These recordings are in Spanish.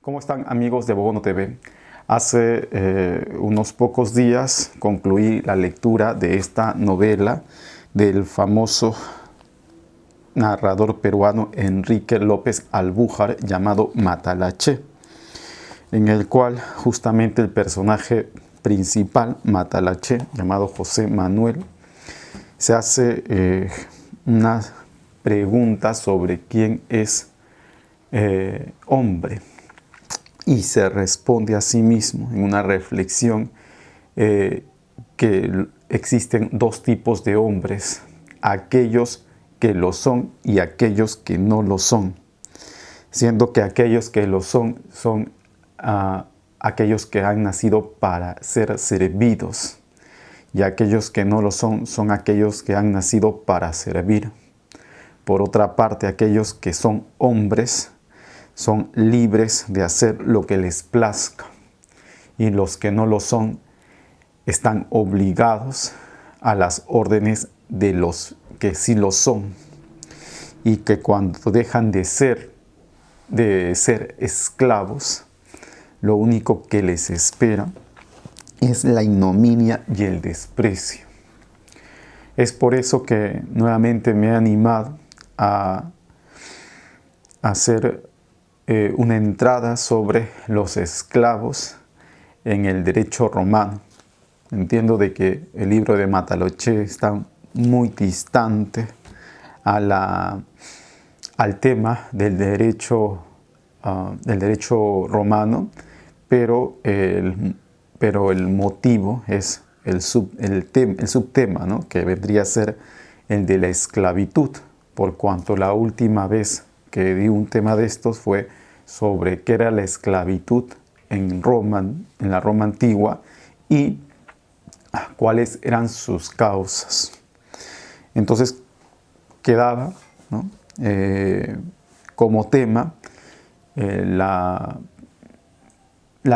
¿Cómo están, amigos de Bogono TV? Hace unos pocos días concluí la lectura de esta novela del famoso narrador peruano Enrique López Albújar llamado Matalaché, en el cual justamente el personaje principal, Matalaché, llamado José Manuel, se hace una pregunta sobre quién es hombre. Y se responde a sí mismo en una reflexión que existen dos tipos de hombres, aquellos que lo son y aquellos que no lo son, siendo que aquellos que lo son aquellos que han nacido para ser servidos y aquellos que no lo son son aquellos que han nacido para servir. Por otra parte, aquellos que son hombres son libres de hacer lo que les plazca, y los que no lo son están obligados a las órdenes de los que sí lo son, y que cuando dejan de ser esclavos, lo único que les espera es la ignominia y el desprecio. Es por eso que nuevamente me he animado a hacer una entrada sobre los esclavos en el derecho romano. Entiendo de que el libro de Matalaché está muy distante al tema del derecho romano, pero el motivo es el subtema, ¿no? Que vendría a ser el de la esclavitud, por cuanto la última vez que di un tema de estos fue sobre qué era la esclavitud en la Roma antigua y cuáles eran sus causas. Entonces quedaba, ¿no? Como tema la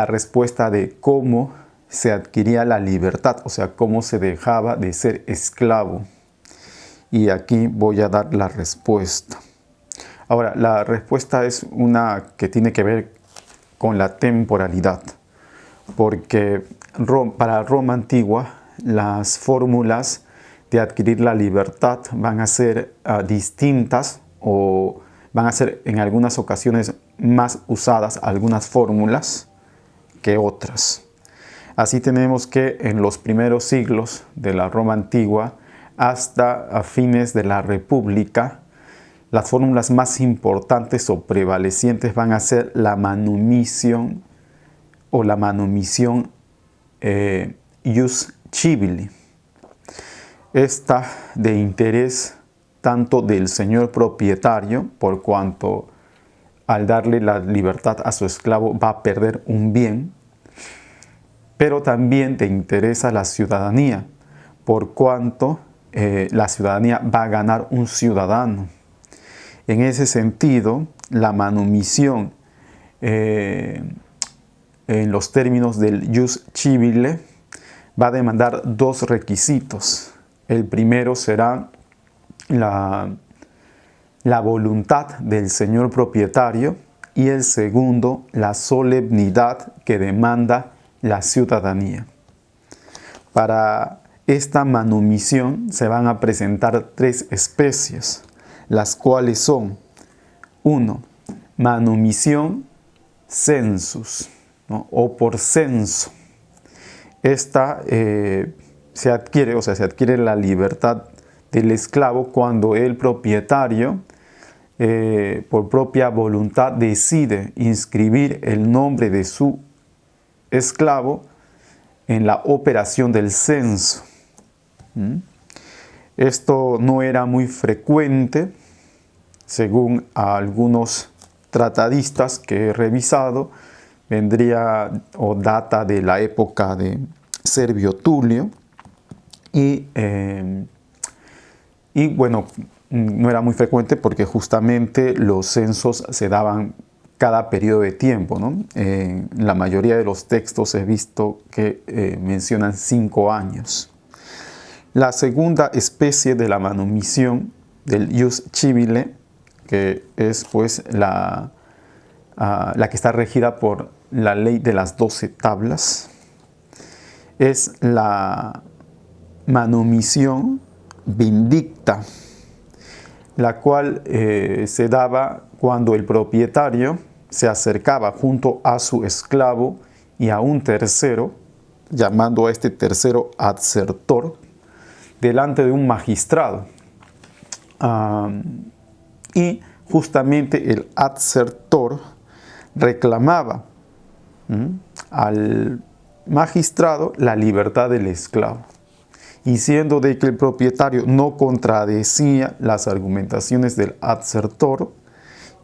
respuesta de cómo se adquiría la libertad, o sea, cómo se dejaba de ser esclavo. Y aquí voy a dar la respuesta. Ahora, la respuesta es una que tiene que ver con la temporalidad, porque para Roma antigua las fórmulas de adquirir la libertad van a ser distintas, o van a ser en algunas ocasiones más usadas algunas fórmulas que otras. Así tenemos que en los primeros siglos de la Roma antigua hasta a fines de la República, las fórmulas más importantes o prevalecientes van a ser la manumisión o la manumisión ius civili. Esta de interés tanto del señor propietario, por cuanto al darle la libertad a su esclavo va a perder un bien, pero también de interés a la ciudadanía, por cuanto la ciudadanía va a ganar un ciudadano. En ese sentido, la manumisión en los términos del ius civile va a demandar dos requisitos. El primero será la voluntad del señor propietario y el segundo, la solemnidad que demanda la ciudadanía. Para esta manumisión se van a presentar tres especies, las cuales son: 1. Manumisión census, ¿no? O por censo. Esta se adquiere la libertad del esclavo cuando el propietario por propia voluntad decide inscribir el nombre de su esclavo en la operación del censo. Esto no era muy frecuente, según algunos tratadistas que he revisado. Vendría o data de la época de Servio Tulio y bueno, no era muy frecuente porque justamente los censos se daban cada periodo de tiempo, ¿no? En la mayoría de los textos he visto que mencionan 5 años. La segunda especie de la manumisión del ius civile, que es pues la la que está regida por la ley de las 12 tablas, es la manumisión vindicta, la cual se daba cuando el propietario se acercaba junto a su esclavo y a un tercero, llamando a este tercero adsertor, delante de un magistrado. Y justamente el adsertor reclamaba al magistrado la libertad del esclavo. Y siendo de que el propietario no contradecía las argumentaciones del adsertor,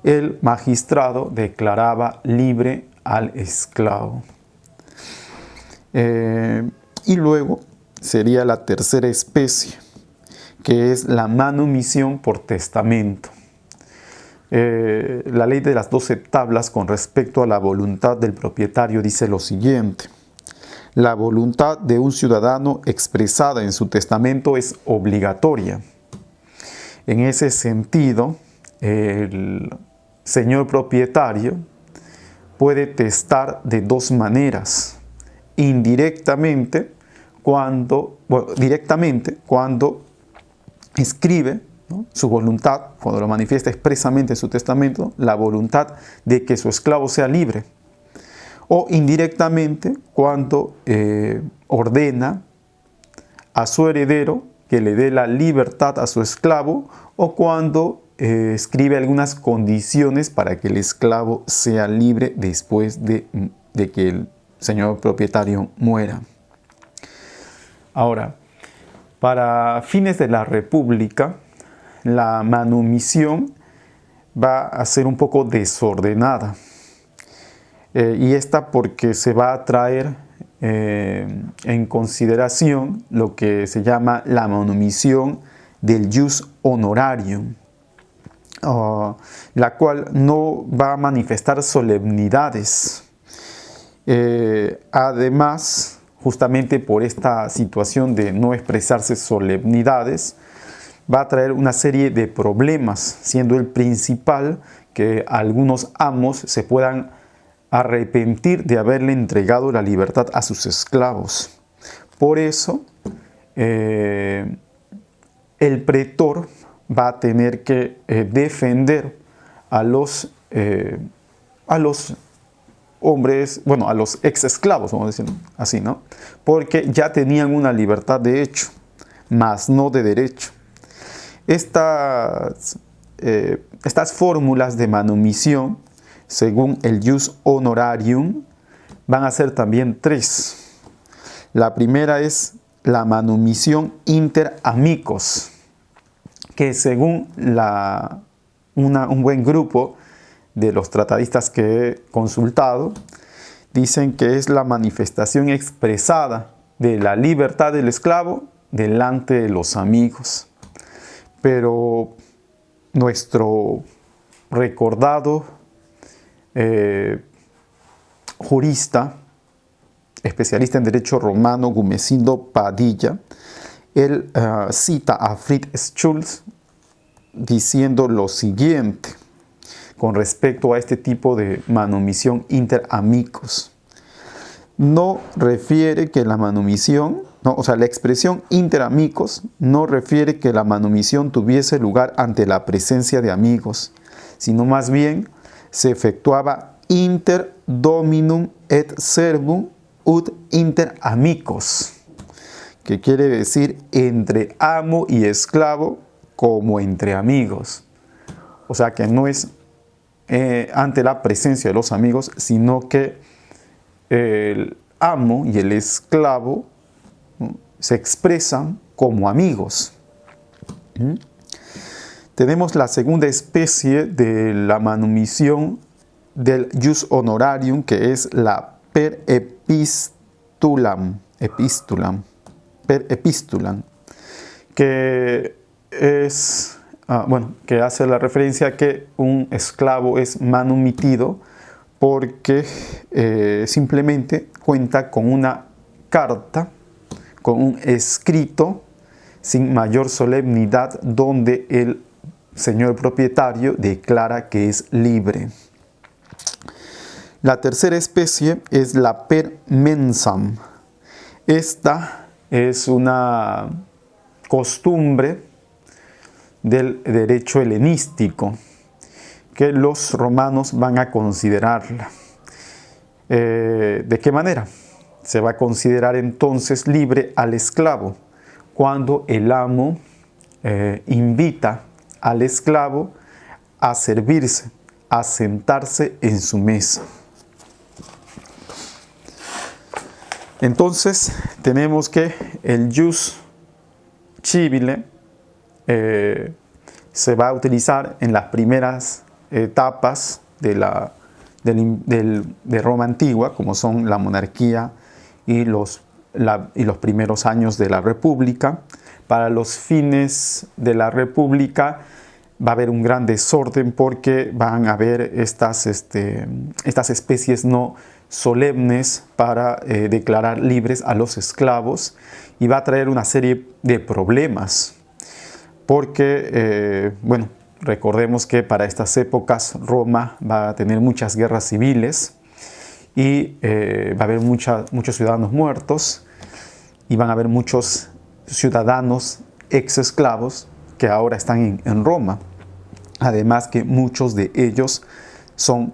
el magistrado declaraba libre al esclavo. Y luego sería la tercera especie, que es la manumisión por testamento. La ley de las 12 tablas con respecto a la voluntad del propietario dice lo siguiente: la voluntad de un ciudadano expresada en su testamento es obligatoria. En ese sentido, el señor propietario puede testar de dos maneras: indirectamente, directamente cuando escribe, ¿no?, su voluntad, cuando lo manifiesta expresamente en su testamento, la voluntad de que su esclavo sea libre, o indirectamente cuando ordena a su heredero que le dé la libertad a su esclavo, o cuando escribe algunas condiciones para que el esclavo sea libre después de que el señor propietario muera. Ahora, para fines de la República, la manumisión va a ser un poco desordenada. Y esta porque se va a traer en consideración lo que se llama la manumisión del jus honorarium, la cual no va a manifestar solemnidades. Además, justamente por esta situación de no expresarse solemnidades, va a traer una serie de problemas, siendo el principal que algunos amos se puedan arrepentir de haberle entregado la libertad a sus esclavos. Por eso, el pretor va a tener que defender a los hombres, bueno, a los ex esclavos, vamos a decir así, ¿no? Porque ya tenían una libertad de hecho, mas no de derecho. Estas fórmulas de manumisión, según el jus honorarium, van a ser también tres. La primera es la manumisión inter amicos, que según un buen grupo de los tratadistas que he consultado, dicen que es la manifestación expresada de la libertad del esclavo delante de los amigos. Pero nuestro recordado jurista, especialista en derecho romano, Gumecindo Padilla, él cita a Fritz Schulz diciendo lo siguiente con respecto a este tipo de manumisión inter amicos. No refiere que la manumisión, la expresión inter amicos no refiere que la manumisión tuviese lugar ante la presencia de amigos, sino más bien se efectuaba inter dominum et servum ut inter amicos, que quiere decir entre amo y esclavo como entre amigos. O sea que no es ante la presencia de los amigos, sino que el amo y el esclavo, ¿no?, se expresan como amigos. Tenemos la segunda especie de la manumisión del jus honorarium, que es la per epistulam, que es que hace la referencia a que un esclavo es manumitido porque simplemente cuenta con una carta, con un escrito sin mayor solemnidad, donde el señor propietario declara que es libre. La tercera especie es la per mensam. Esta es una costumbre del derecho helenístico que los romanos van a considerarla. ¿De qué manera? Se va a considerar entonces libre al esclavo cuando el amo invita al esclavo a servirse, a sentarse en su mesa. Entonces tenemos que el jus civile se va a utilizar en las primeras etapas de Roma antigua, como son la monarquía y los primeros años de la República. Para los fines de la República va a haber un gran desorden porque van a haber estas especies no solemnes para declarar libres a los esclavos, y va a traer una serie de problemas porque, bueno, recordemos que para estas épocas Roma va a tener muchas guerras civiles y va a haber muchos ciudadanos muertos, y van a haber muchos ciudadanos ex esclavos que ahora están en Roma. Además que muchos de ellos son,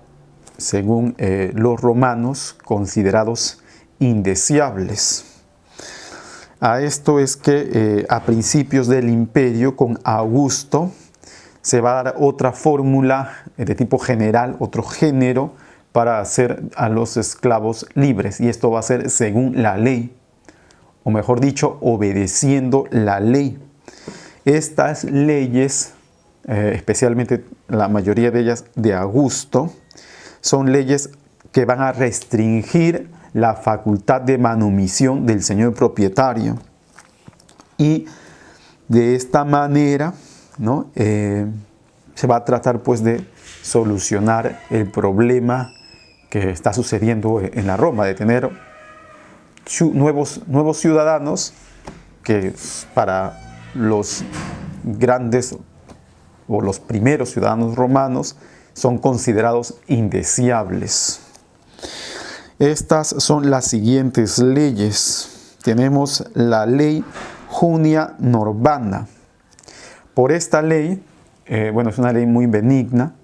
según los romanos, considerados indeseables. A esto es que a principios del imperio, con Augusto, se va a dar otra fórmula de tipo general, otro género para hacer a los esclavos libres, y esto va a ser según la ley, o mejor dicho, obedeciendo la ley. Estas leyes, especialmente la mayoría de ellas de Augusto, son leyes que van a restringir la facultad de manumisión del señor propietario, y de esta manera, ¿no? Se va a tratar pues de solucionar el problema que está sucediendo en la Roma, de tener nuevos ciudadanos que para los grandes o los primeros ciudadanos romanos son considerados indeseables. Estas son las siguientes leyes. Tenemos la ley Junia Norbana. Por esta ley, bueno, es una ley muy benigna,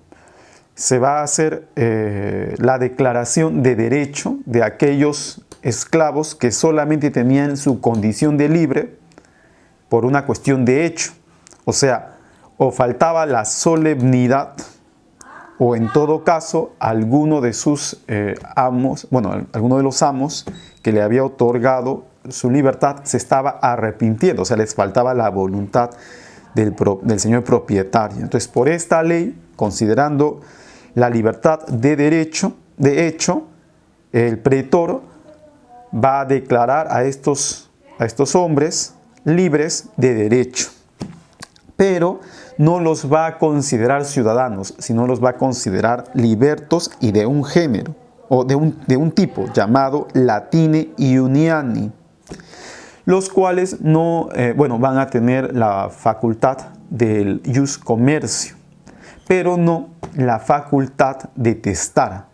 se va a hacer la declaración de derecho de aquellos esclavos que solamente tenían su condición de libre por una cuestión de hecho. O sea, o faltaba la solemnidad, o en todo caso alguno de sus amos, bueno, alguno de los amos que le había otorgado su libertad se estaba arrepintiendo, o sea, les faltaba la voluntad del señor propietario. Entonces, por esta ley, considerando la libertad de hecho, el pretor va a declarar a estos hombres libres de derecho, pero no los va a considerar ciudadanos, sino los va a considerar libertos y de un género, o de un tipo llamado latine iuniani, los cuales no, van a tener la facultad del jus commercio, pero no la facultad de testar,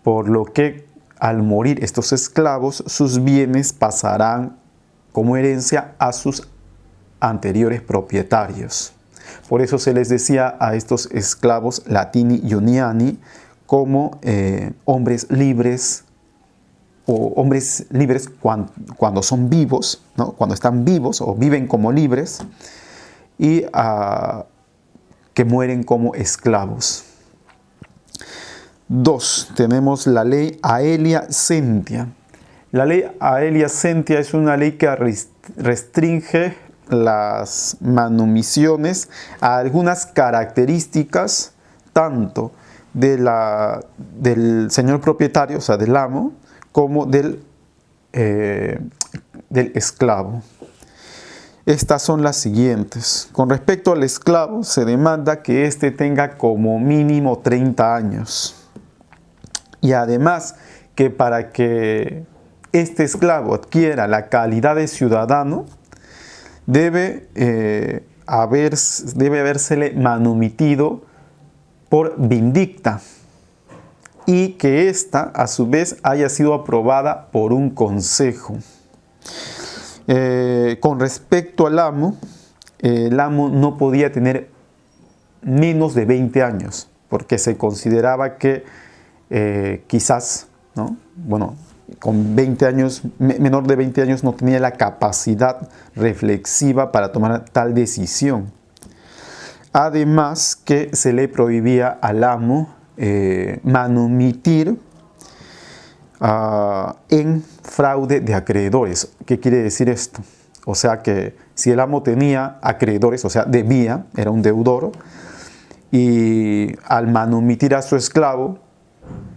por lo que al morir estos esclavos, sus bienes pasarán como herencia a sus anteriores propietarios. Por eso se les decía a estos esclavos latini iuniani como hombres libres, o hombres libres cuando son vivos, ¿no? Cuando están vivos o viven como libres, y que mueren como esclavos. 2. Tenemos la ley Aelia Sentia. La ley Aelia Sentia es una ley que restringe las manumisiones a algunas características tanto del señor propietario, o sea, del amo, como del esclavo. Estas son las siguientes. Con respecto al esclavo, se demanda que éste tenga como mínimo 30 años. Y además que para que este esclavo adquiera la calidad de ciudadano, debe habérsele manumitido por vindicta. y que ésta a su vez haya sido aprobada por un consejo. Con respecto al amo, el amo no podía tener menos de 20 años, porque se consideraba que quizás, ¿no? Bueno, con 20 años, menor de 20 años no tenía la capacidad reflexiva para tomar tal decisión. Además que se le prohibía al amo manumitir en fraude de acreedores. ¿Qué quiere decir esto? O sea que si el amo tenía acreedores, o sea, debía, era un deudor, y al manumitir a su esclavo,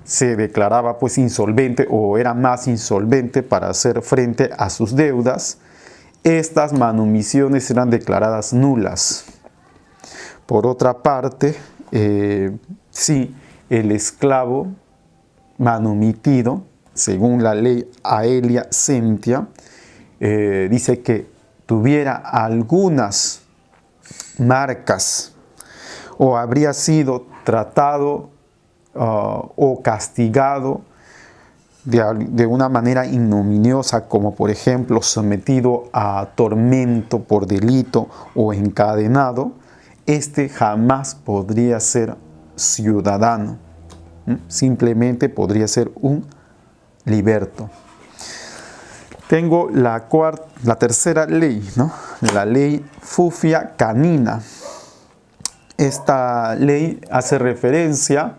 se declaraba pues insolvente o era más insolvente para hacer frente a sus deudas, estas manumisiones eran declaradas nulas. Por otra parte, si el esclavo manumitido, según la ley Aelia Sentia, dice que tuviera algunas marcas o habría sido tratado o castigado de una manera ignominiosa, como por ejemplo sometido a tormento por delito o encadenado, este jamás podría ser ciudadano. Simplemente podría ser un liberto. Tengo la tercera ley, ¿no? La ley Fufia Canina. Esta ley hace referencia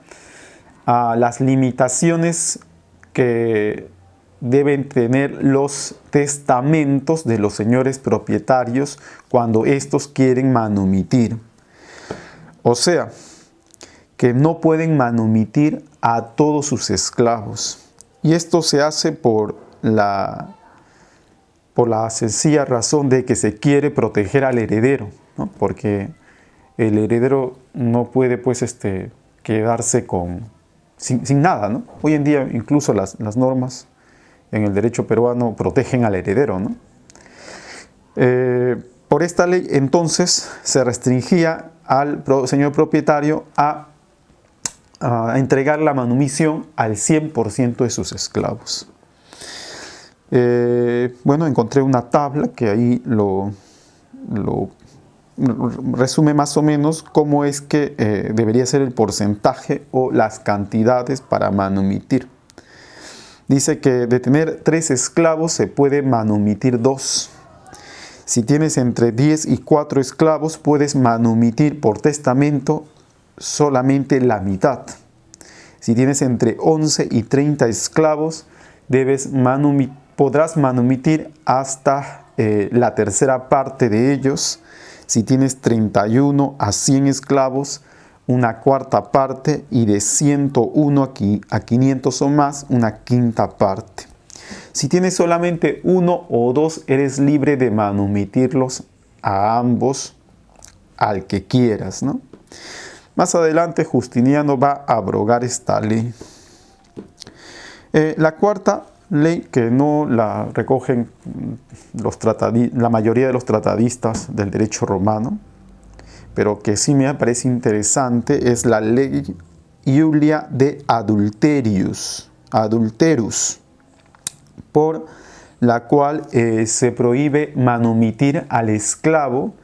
a las limitaciones que deben tener los testamentos de los señores propietarios cuando estos quieren manumitir. O sea, que no pueden manumitir a todos sus esclavos. Y esto se hace por la sencilla razón de que se quiere proteger al heredero, ¿no? Porque el heredero no puede pues quedarse sin nada, ¿no? Hoy en día incluso las normas en el derecho peruano protegen al heredero, ¿no? Por esta ley entonces se restringía al señor propietario a entregar la manumisión al 100% de sus esclavos. Bueno, encontré una tabla que ahí lo resume más o menos cómo es que debería ser el porcentaje o las cantidades para manumitir. Dice que de tener 3 esclavos se puede manumitir 2. Si tienes entre 10 y 4 esclavos, puedes manumitir por testamento solamente la mitad. Si tienes entre 11 y 30 esclavos, podrás manumitir hasta la tercera parte de ellos. Si tienes 31 a 100 esclavos, una cuarta parte, y de 101 a 500 o más, una quinta parte. Si tienes solamente 1 o 2, eres libre de manumitirlos a ambos, al que quieras, ¿no? Más adelante Justiniano va a abrogar esta ley. La cuarta ley, que no la recogen la mayoría de los tratadistas del derecho romano, pero que sí me parece interesante, es la ley Iulia de Adulterus, por la cual se prohíbe manumitir al esclavo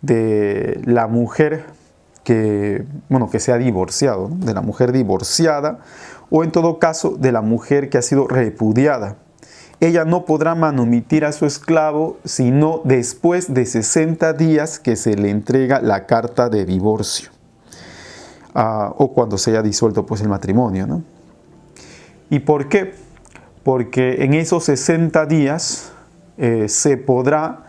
de la mujer que se ha divorciado, ¿no? De la mujer divorciada, o en todo caso de la mujer que ha sido repudiada. Ella no podrá manumitir a su esclavo sino después de 60 días que se le entrega la carta de divorcio, o cuando se haya disuelto pues el matrimonio, ¿no? ¿Y por qué? Porque en esos 60 días se podrá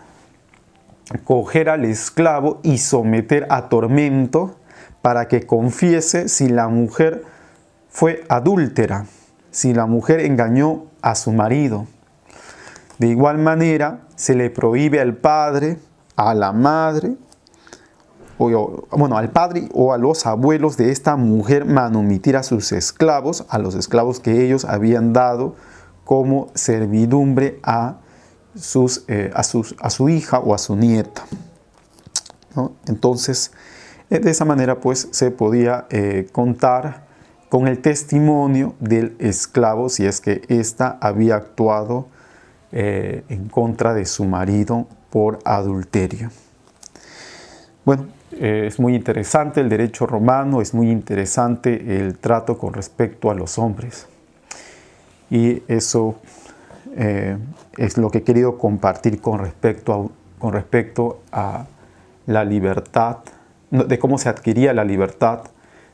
coger al esclavo y someter a tormento para que confiese si la mujer fue adúltera, si la mujer engañó a su marido. De igual manera, se le prohíbe al padre, a la madre, al padre o a los abuelos de esta mujer manumitir a sus esclavos, a los esclavos que ellos habían dado como servidumbre a su hija o a su nieta, ¿no? Entonces, de esa manera pues se podía contar con el testimonio del esclavo si es que ésta había actuado en contra de su marido por adulterio. Bueno, es muy interesante el derecho romano, es muy interesante el trato con respecto a los hombres. Y eso es lo que he querido compartir con respecto a la libertad, de cómo se adquiría la libertad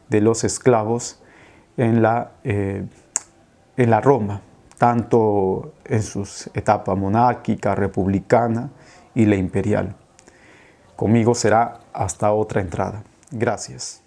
de los esclavos en la Roma, tanto en sus etapas monárquica, republicana y la imperial. Conmigo será hasta otra entrada. Gracias.